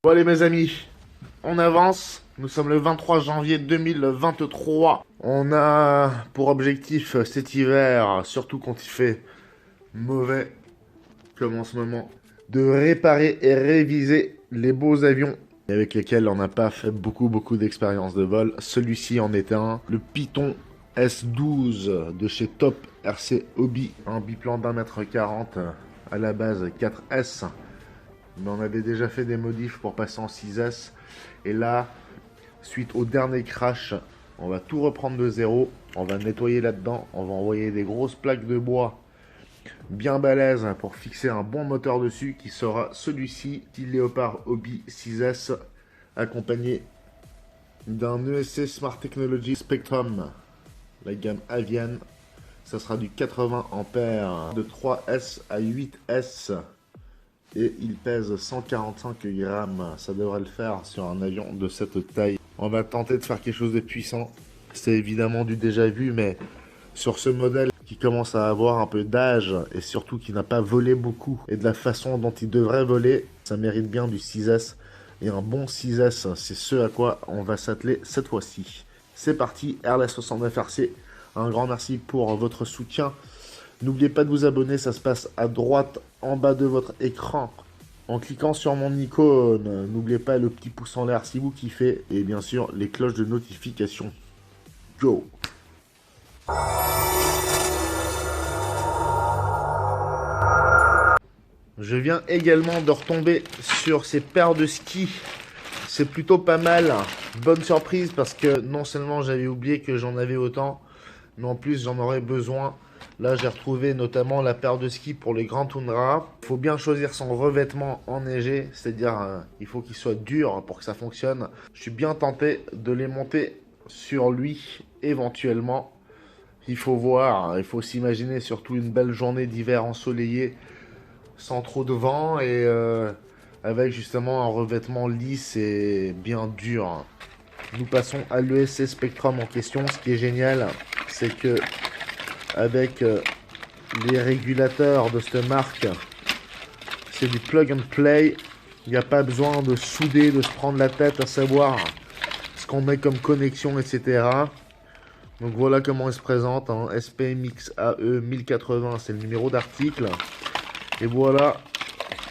Bon allez mes amis, on avance. Nous sommes le 23 janvier 2023. On a pour objectif cet hiver, surtout quand il fait mauvais comme en ce moment, de réparer et réviser les beaux avions avec lesquels on n'a pas fait beaucoup d'expérience de vol. Celui-ci en est un, le Python S12 de chez Top RC Hobby, un biplan d'1,40 m à la base 4S. Mais on avait déjà fait des modifs pour passer en 6S. Et là, suite au dernier crash, on va tout reprendre de zéro. On va nettoyer là-dedans. On va envoyer des grosses plaques de bois bien balèzes pour fixer un bon moteur dessus qui sera celui-ci, Léopard Hobby 6S, accompagné d'un ESC Smart Technology Spectrum, la gamme Avian. Ça sera du 80 ampères de 3S à 8S. Et il pèse 145 grammes. Ça devrait le faire sur un avion de cette taille. On va tenter de faire quelque chose de puissant. C'est évidemment du déjà vu, mais sur ce modèle qui commence à avoir un peu d'âge et surtout qui n'a pas volé beaucoup et de la façon dont il devrait voler, ça mérite bien du 6S. Et un bon 6S, c'est ce à quoi on va s'atteler cette fois-ci. C'est parti, RLS69RC. Un grand merci pour votre soutien. N'oubliez pas de vous abonner, ça se passe à droite en bas de votre écran. En cliquant sur mon icône, n'oubliez pas le petit pouce en l'air si vous kiffez. Et bien sûr, les cloches de notification. Go! Je viens également de retomber sur ces paires de skis. C'est plutôt pas mal. Bonne surprise parce que non seulement j'avais oublié que j'en avais autant, mais en plus j'en aurais besoin. Là, j'ai retrouvé notamment la paire de skis pour les Grand Tundra. Il faut bien choisir son revêtement enneigé, c'est-à-dire il faut qu'il soit dur pour que ça fonctionne. Je suis bien tenté de les monter sur lui éventuellement. Il faut voir, il faut s'imaginer surtout une belle journée d'hiver ensoleillée, sans trop de vent et avec justement un revêtement lisse et bien dur. Nous passons à l'ESC Spectrum en question. Ce qui est génial, c'est que avec les régulateurs de cette marque, c'est du plug and play. Il n'y a pas besoin de souder, de se prendre la tête à savoir ce qu'on met comme connexion, etc. Donc voilà comment il se présente, hein. SPMXAE 1080, c'est le numéro d'article. Et voilà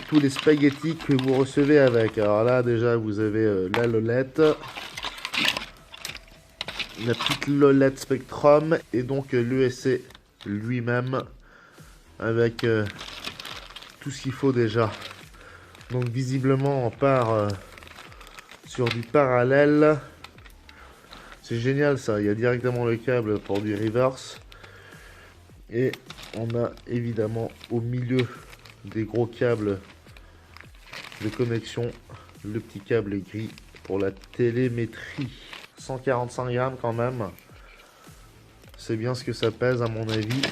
tous les spaghettis que vous recevez avec. Alors là déjà vous avez la lolette, la petite lolette Spectrum et donc l'ESC lui-même avec tout ce qu'il faut déjà. Donc visiblement on part sur du parallèle. C'est génial ça, il y a directement le câble pour du reverse. Et on a évidemment au milieu des gros câbles de connexion le petit câble gris pour la télémétrie. 145 grammes quand même. C'est bien ce que ça pèse à mon avis.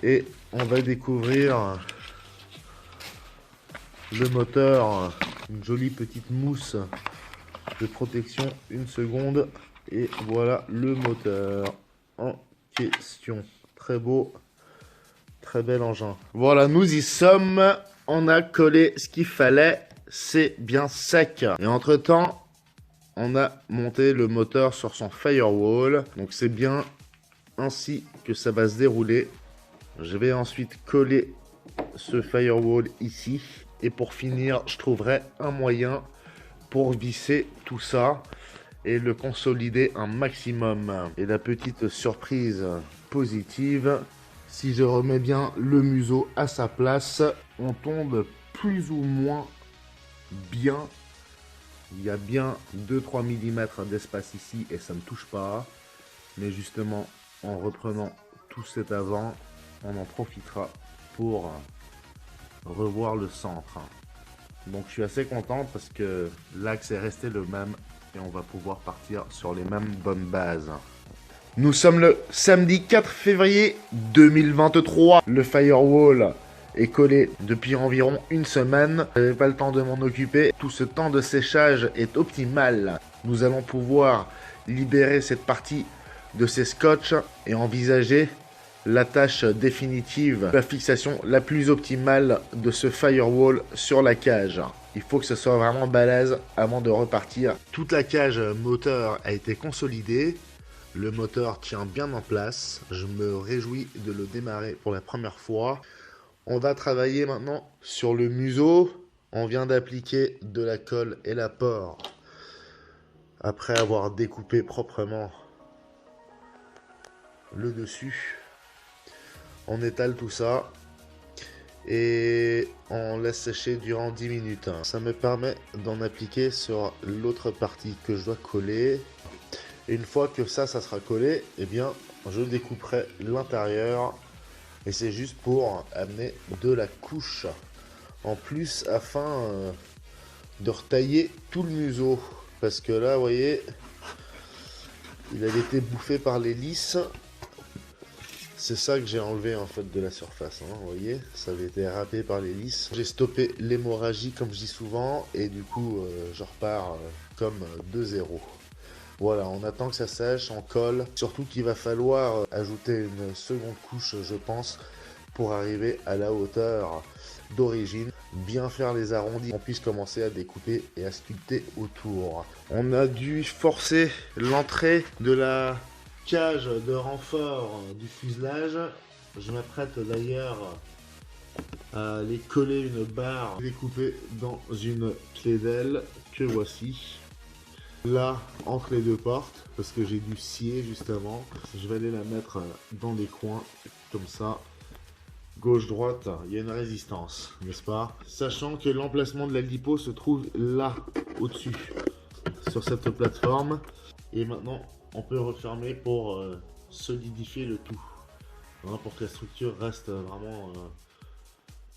Et on va découvrir le moteur. Une jolie petite mousse de protection. Une seconde. Et voilà le moteur en question. Très beau. Très bel engin. Voilà, nous y sommes. On a collé ce qu'il fallait. C'est bien sec. Et entre temps, on a monté le moteur sur son firewall. Donc c'est bien ainsi que ça va se dérouler. Je vais ensuite coller ce firewall ici. Et pour finir, je trouverai un moyen pour visser tout ça et le consolider un maximum. Et la petite surprise positive, si je remets bien le museau à sa place, on tombe plus ou moins bien. Il y a bien 2-3 mm d'espace ici et ça ne touche pas. Mais justement, en reprenant tout cet avant, on en profitera pour revoir le centre. Donc je suis assez content parce que l'axe est resté le même et on va pouvoir partir sur les mêmes bonnes bases. Nous sommes le samedi 4 février 2023. Le firewall est collé depuis environ une semaine. Je n'avais pas le temps de m'en occuper. Tout ce temps de séchage est optimal. Nous allons pouvoir libérer cette partie de ces scotch et envisager la tâche définitive, la fixation la plus optimale de ce firewall sur la cage. Il faut que ce soit vraiment balèze avant de repartir. Toute la cage moteur a été consolidée. Le moteur tient bien en place. Je me réjouis de le démarrer pour la première fois. On va travailler maintenant sur le museau. On vient d'appliquer de la colle et l'apport. Après avoir découpé proprement le dessus. On étale tout ça. Et on laisse sécher durant 10 minutes. Ça me permet d'en appliquer sur l'autre partie que je dois coller. Et une fois que ça sera collé, eh bien, je découperai l'intérieur. Et c'est juste pour amener de la couche en plus afin de retailler tout le museau. Parce que là, vous voyez, il avait été bouffé par les lisses. C'est ça que j'ai enlevé en fait de la surface, hein, vous voyez, ça avait été râpé par les lisses. J'ai stoppé l'hémorragie comme je dis souvent et du coup je repars comme de zéro. Voilà, on attend que ça sèche, on colle. Surtout qu'il va falloir ajouter une seconde couche je pense pour arriver à la hauteur d'origine. Bien faire les arrondis, on puisse commencer à découper et à sculpter autour. On a dû forcer l'entrée de la cage de renfort du fuselage. Je m'apprête d'ailleurs à les coller une barre découpée dans une clé d'aile que voici. Là, entre les deux portes, parce que j'ai dû scier juste avant. Je vais aller la mettre dans les coins, comme ça. Gauche-droite, il y a une résistance, n'est-ce pas? Sachant que l'emplacement de la lipo se trouve là, au-dessus, sur cette plateforme. Et maintenant, on peut refermer pour solidifier le tout, hein, pour que la structure reste vraiment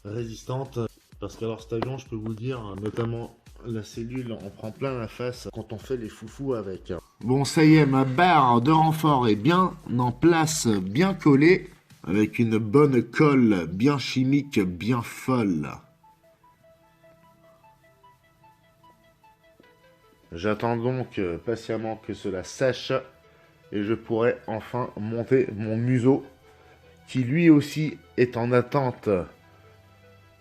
résistante. Parce qu'alors cet avion, je peux vous dire, notamment la cellule, on prend plein la face quand on fait les foufous avec. Bon, ça y est, ma barre de renfort est bien en place, bien collée, avec une bonne colle bien chimique, bien folle. J'attends donc patiemment que cela sèche et je pourrai enfin monter mon museau qui lui aussi est en attente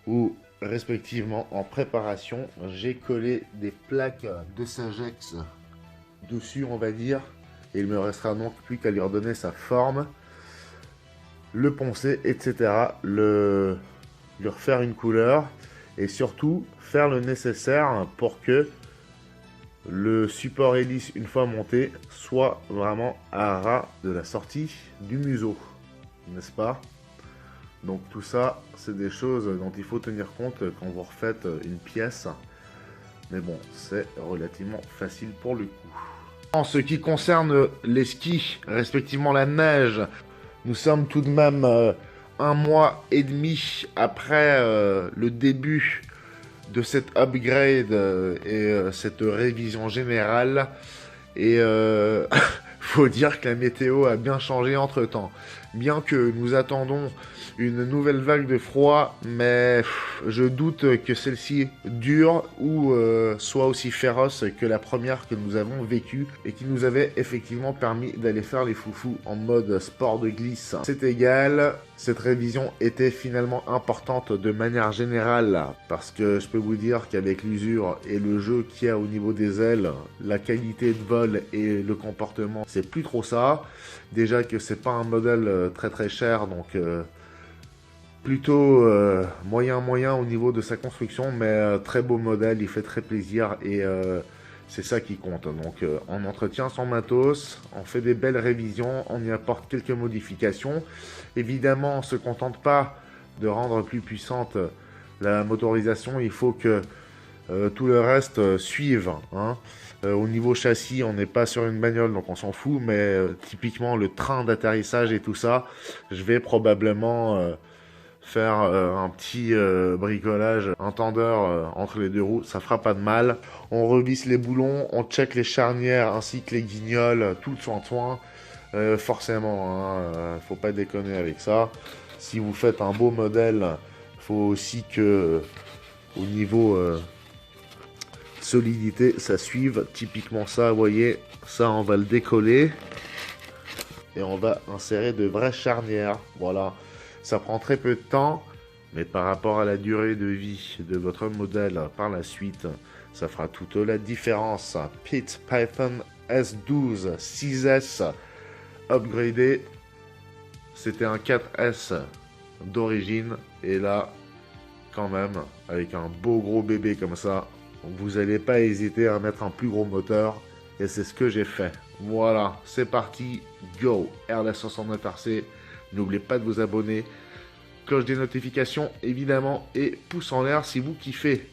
ou respectivement en préparation. J'ai collé des plaques de Sagex dessus on va dire et il me restera donc plus qu'à lui redonner sa forme, le poncer etc, lui refaire une couleur et surtout faire le nécessaire pour que le support hélice, une fois monté, soit vraiment à ras de la sortie du museau, n'est-ce pas? Donc tout ça, c'est des choses dont il faut tenir compte quand vous refaites une pièce. Mais bon, c'est relativement facile pour le coup. En ce qui concerne les skis, respectivement la neige, nous sommes tout de même 1 mois et demi après le début de cet upgrade et cette révision générale. Et faut dire que la météo a bien changé entre temps. Bien que nous attendons une nouvelle vague de froid, mais je doute que celle-ci dure ou soit aussi féroce que la première que nous avons vécue et qui nous avait effectivement permis d'aller faire les foufous en mode sport de glisse. C'est égal, cette révision était finalement importante de manière générale parce que je peux vous dire qu'avec l'usure et le jeu qu'il y a au niveau des ailes, la qualité de vol et le comportement, c'est plus trop ça. Déjà que c'est pas un modèle très très cher, donc plutôt moyen au niveau de sa construction, mais très beau modèle, il fait très plaisir et c'est ça qui compte. Donc on entretient son matos, on fait des belles révisions, on y apporte quelques modifications. Évidemment, on ne se contente pas de rendre plus puissante la motorisation, il faut que tout le reste suive, hein. Au niveau châssis, on n'est pas sur une bagnole, donc on s'en fout, mais typiquement le train d'atterrissage et tout ça, je vais probablement faire un petit bricolage, un tendeur entre les deux roues, ça fera pas de mal. On revisse les boulons, on check les charnières ainsi que les guignols, tout le soin. Forcément, hein, faut pas déconner avec ça. Si vous faites un beau modèle, faut aussi que au niveau solidité, ça suive. Typiquement ça, vous voyez, ça on va le décoller et on va insérer de vraies charnières. Voilà. Ça prend très peu de temps, Mais par rapport à la durée de vie de votre modèle par la suite, ça fera toute la différence. Pit Python S12 6S upgradé. C'était un 4S d'origine. Et là, quand même, avec un beau gros bébé comme ça, vous n'allez pas hésiter à mettre un plus gros moteur. Et c'est ce que j'ai fait. Voilà, c'est parti. Go RLS69RC. N'oubliez pas de vous abonner. Cloche des notifications évidemment et pouce en l'air si vous kiffez.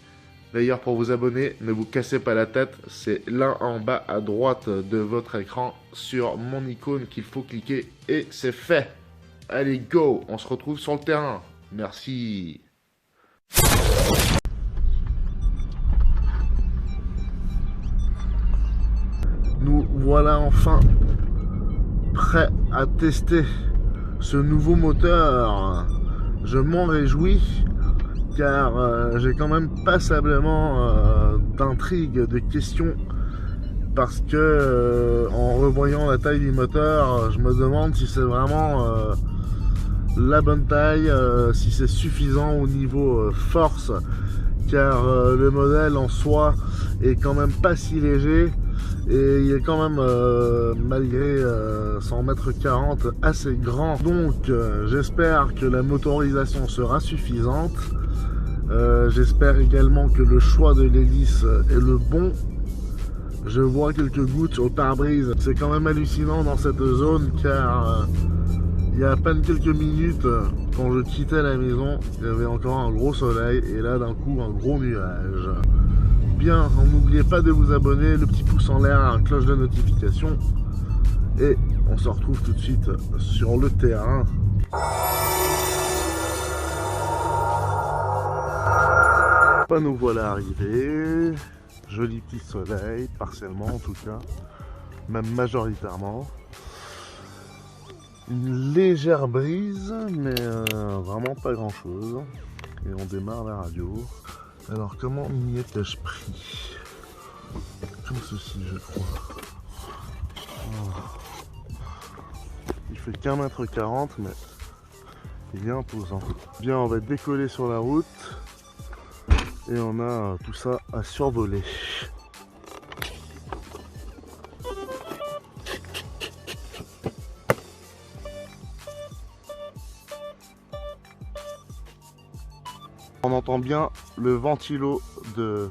D'ailleurs pour vous abonner, ne vous cassez pas la tête, c'est là en bas à droite de votre écran sur mon icône qu'il faut cliquer et c'est fait. Allez go, on se retrouve sur le terrain. Merci. Nous voilà enfin prêts à tester ce nouveau moteur. Je m'en réjouis car j'ai quand même passablement d'intrigues, de questions parce que en revoyant la taille du moteur, je me demande si c'est vraiment la bonne taille, si c'est suffisant au niveau force car le modèle en soi est quand même pas si léger. Et il est quand même, malgré 100 m assez grand. Donc j'espère que la motorisation sera suffisante. J'espère également que le choix de l'hélice est le bon. Je vois quelques gouttes au pare-brise. C'est quand même hallucinant dans cette zone car il y a à peine quelques minutes, quand je quittais la maison, il y avait encore un gros soleil et là d'un coup un gros nuage. Bien, n'oubliez pas de vous abonner, le petit pouce en l'air, cloche de notification et on se retrouve tout de suite sur le terrain. Nous voilà arrivés, joli petit soleil, partiellement en tout cas, même majoritairement. Une légère brise, mais vraiment pas grand chose. Et on démarre la radio. Alors comment m'y étais-je pris? Comme ceci je crois. Oh. Il fait qu'1 m 40 mais il est imposant. Bien, on va décoller sur la route et on a tout ça à survoler. On entend bien le ventilo de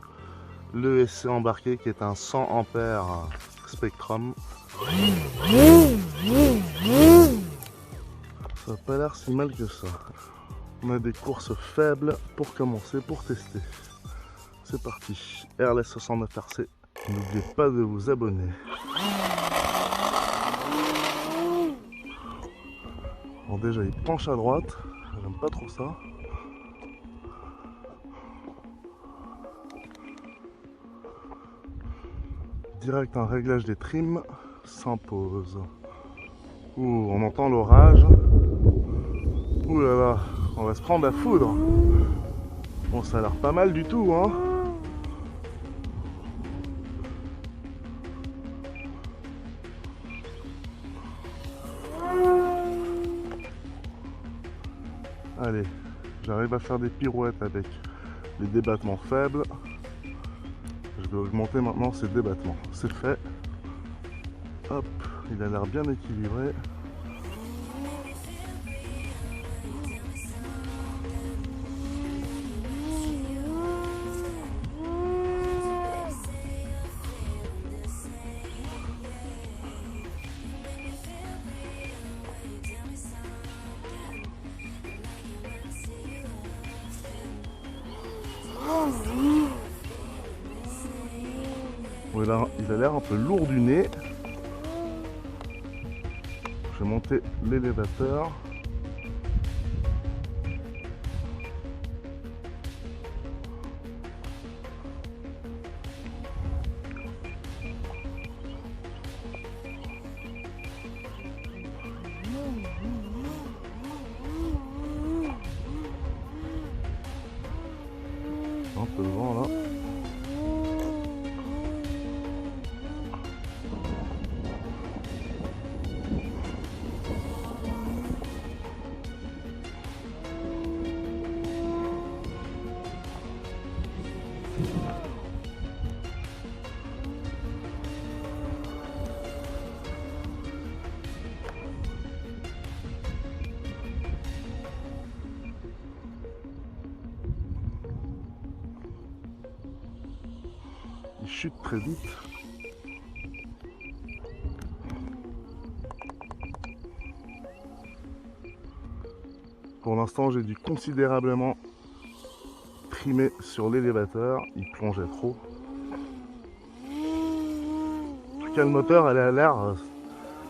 l'ESC embarqué qui est un 100 ampères Spectrum. Ça n'a pas l'air si mal que ça. On a des courses faibles pour commencer, pour tester. C'est parti, RLS69RC. N'oubliez pas de vous abonner. Bon, déjà il penche à droite, j'aime pas trop ça. Direct un réglage des trims s'impose. Ouh, on entend l'orage. Ouh là là, on va se prendre la foudre. Bon, ça a l'air pas mal du tout, hein. Allez, j'arrive à faire des pirouettes avec les débattements faibles. Je vais augmenter maintenant ces débattements. C'est fait. Hop, il a l'air bien équilibré. Il a l'air un peu lourd du nez. Je vais monter l'élévateur. Un peu de vent là. qui chute très vite. Pour l'instant, j'ai dû considérablement trimer sur l'élévateur, il plongeait trop. En tout cas, le moteur elle a l'air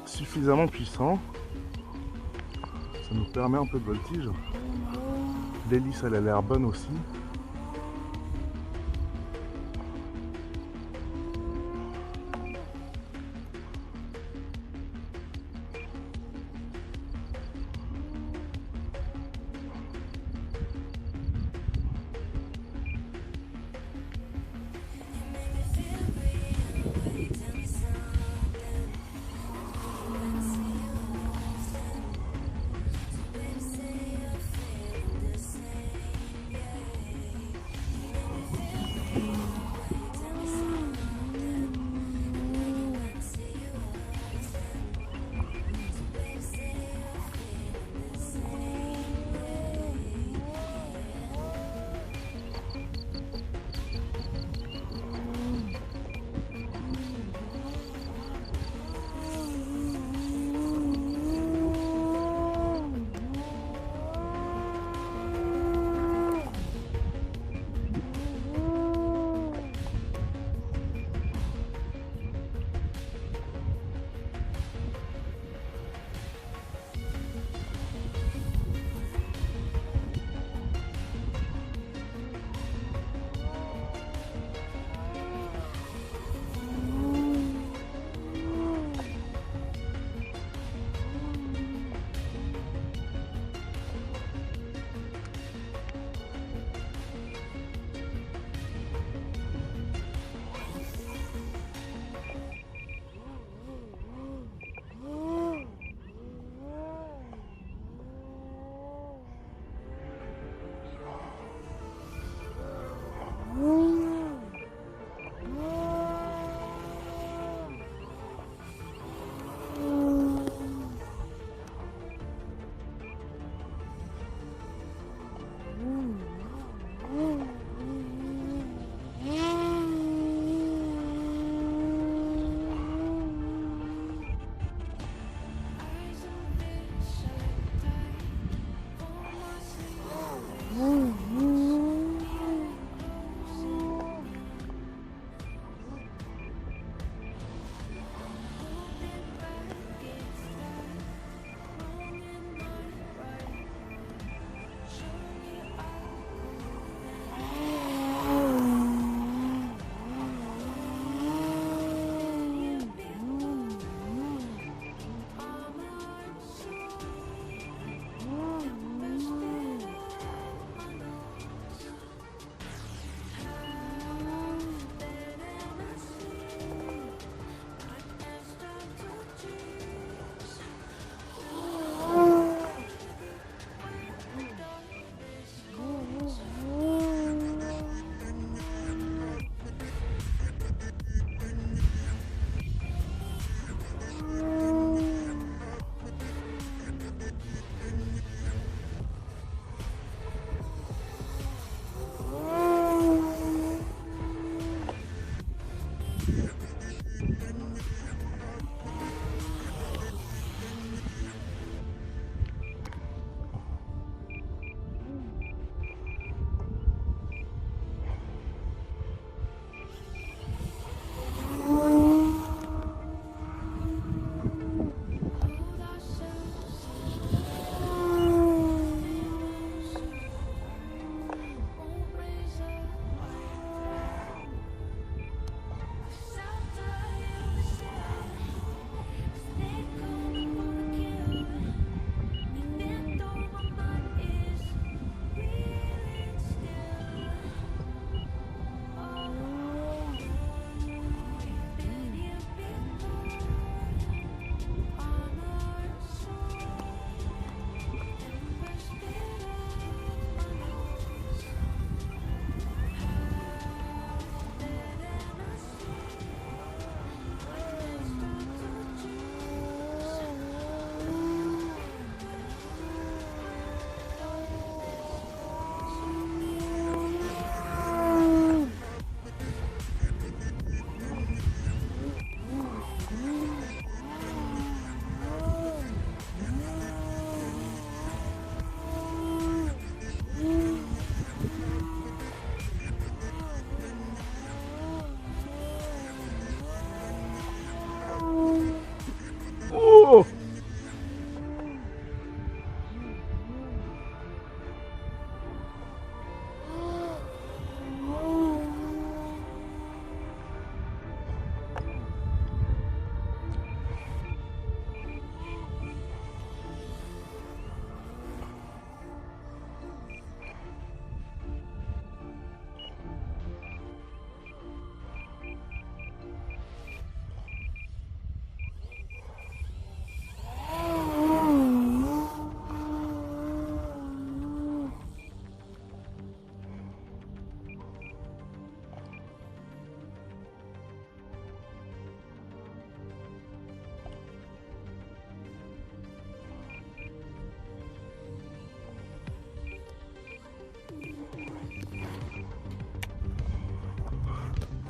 suffisamment puissant. Ça nous permet un peu de voltige. L'hélice elle a l'air bonne aussi.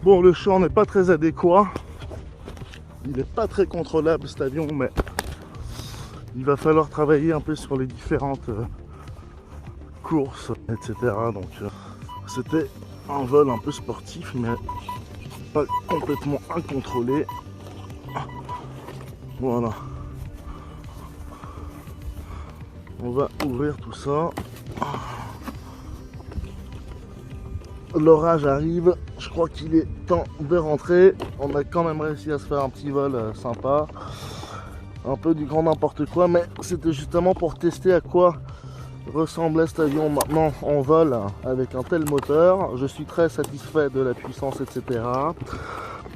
Bon, le champ n'est pas très adéquat. Il n'est pas très contrôlable cet avion, mais il va falloir travailler un peu sur les différentes courses, etc. Donc c'était un vol un peu sportif, mais pas complètement incontrôlé. Voilà. On va ouvrir tout ça. L'orage arrive, je crois qu'il est temps de rentrer. On a quand même réussi à se faire un petit vol sympa. Un peu du grand n'importe quoi, mais c'était justement pour tester à quoi ressemblait cet avion maintenant en vol avec un tel moteur. Je suis très satisfait de la puissance, etc.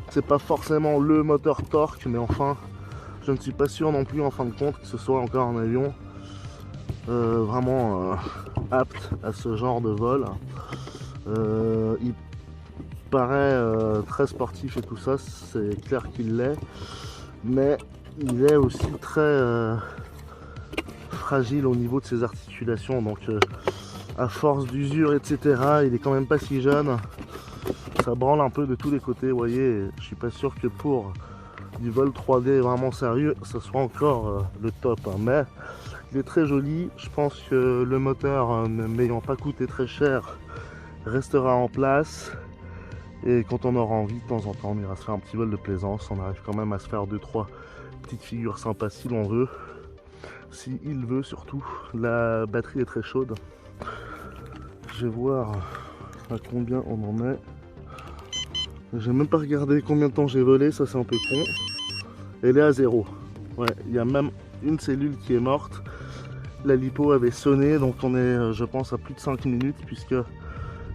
C'est pas forcément le moteur torque, mais enfin, je ne suis pas sûr non plus en fin de compte que ce soit encore un avion vraiment apte à ce genre de vol. Il paraît très sportif et tout ça, c'est clair qu'il l'est, mais il est aussi très fragile au niveau de ses articulations, donc à force d'usure, etc., il est quand même pas si jeune, ça branle un peu de tous les côtés, vous voyez. Je suis pas sûr que pour du vol 3D vraiment sérieux, ça soit encore le top, hein. Mais il est très joli. Je pense que le moteur, ne m'ayant pas coûté très cher, restera en place, et quand on aura envie de temps en temps on ira se faire un petit vol de plaisance. On arrive quand même à se faire 2-3 petites figures sympas si l'on veut, si il veut surtout. La batterie est très chaude, je vais voir à combien on en est. J'ai même pas regardé combien de temps j'ai volé, ça c'est un peu con. Elle est à 0. Ouais, il y a même une cellule qui est morte. La lipo avait sonné, donc on est je pense à plus de 5 minutes, puisque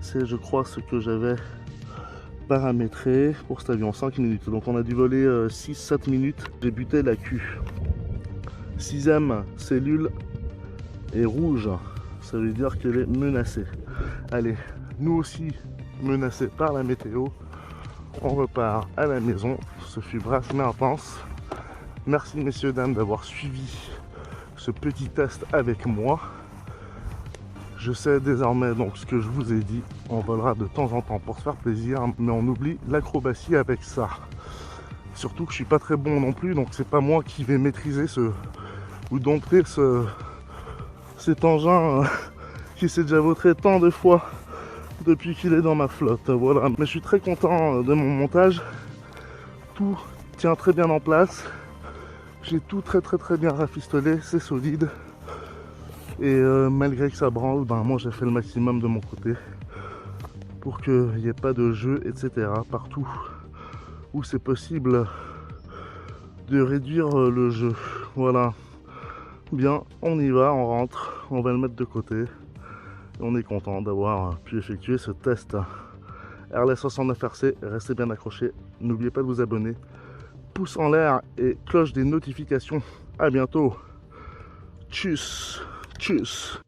c'est je crois ce que j'avais paramétré pour cet avion, 5 minutes. Donc on a dû voler 6-7 minutes. J'ai buté la Q. 6ème cellule est rouge, ça veut dire qu'elle est menacée. Allez, nous aussi menacés par la météo. On repart à la maison. Ce fut bref mais intense. Merci messieurs dames d'avoir suivi ce petit test avec moi. Je sais désormais donc ce que je vous ai dit. On volera de temps en temps pour se faire plaisir, mais on oublie l'acrobatie avec ça. Surtout que je suis pas très bon non plus, donc c'est pas moi qui vais maîtriser ou dompter cet engin qui s'est déjà vautré tant de fois depuis qu'il est dans ma flotte. Voilà, mais je suis très content de mon montage. Tout tient très bien en place. J'ai tout très bien rafistolé, c'est solide. Et malgré que ça branle, ben moi j'ai fait le maximum de mon côté pour qu'il n'y ait pas de jeu, etc. partout où c'est possible de réduire le jeu. Voilà. Bien, on y va, on rentre, on va le mettre de côté. On est content d'avoir pu effectuer ce test. RLS 69 RC, restez bien accrochés. N'oubliez pas de vous abonner. Pouce en l'air et cloche des notifications. À bientôt. Tchuss. Tchuss.